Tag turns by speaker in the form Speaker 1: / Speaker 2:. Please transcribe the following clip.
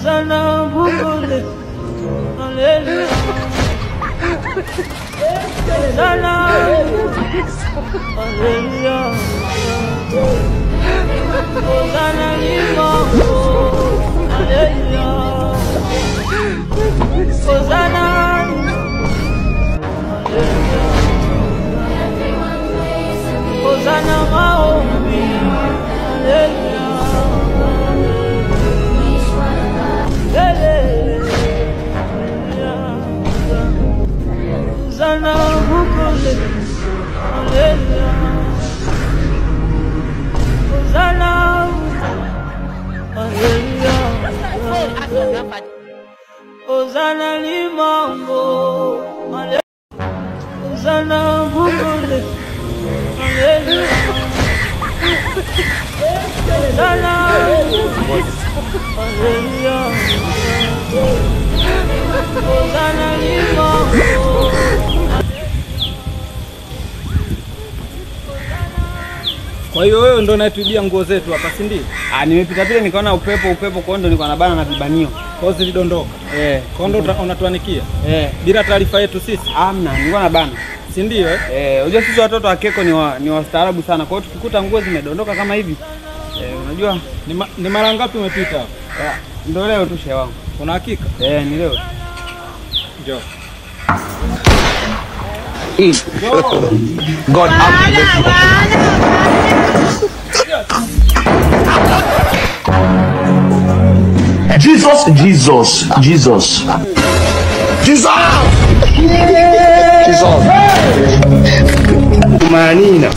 Speaker 1: Hosanna Bukule, Hallelujah. Hosanna, Hallelujah. Hosanna Limango, Hallelujah. Hosanna, Hallelujah. Hosanna Maombi, Hallelujah. Hosanna Bukule, Hallelujah. Hosanna, Hallelujah. Hosanna Limango, Hallelujah. Hosanna Bukule, Hallelujah. Hosanna, Hallelujah. Hosanna Limango.
Speaker 2: Kwa hiyo wewe ndo unatuibia nguo zetu hapa, si ndio?
Speaker 3: Nimepita pile nikaona upepo kwa ndo nilikuwa nabana na vibanio.
Speaker 2: Kwa hiyo zilidondoka. Kwa ndo unatuanikia? Bila taarifa yetu sisi?
Speaker 3: Hamna, nilikuwa nabana.
Speaker 2: Si ndio
Speaker 3: unajua sisi watoto wa Keko ni wastaarabu sana. Kwa hiyo tukikuta nguo zimedondoka kama hivi, unajua
Speaker 2: ni mara ngapi umepita hapo?
Speaker 3: Ndio leo tu shehe wangu.
Speaker 2: Una hakika?
Speaker 3: Ni leo.
Speaker 2: Njoo.
Speaker 4: God have Jesus, Jesus, Jesus. Jesus! Jesus! Manina.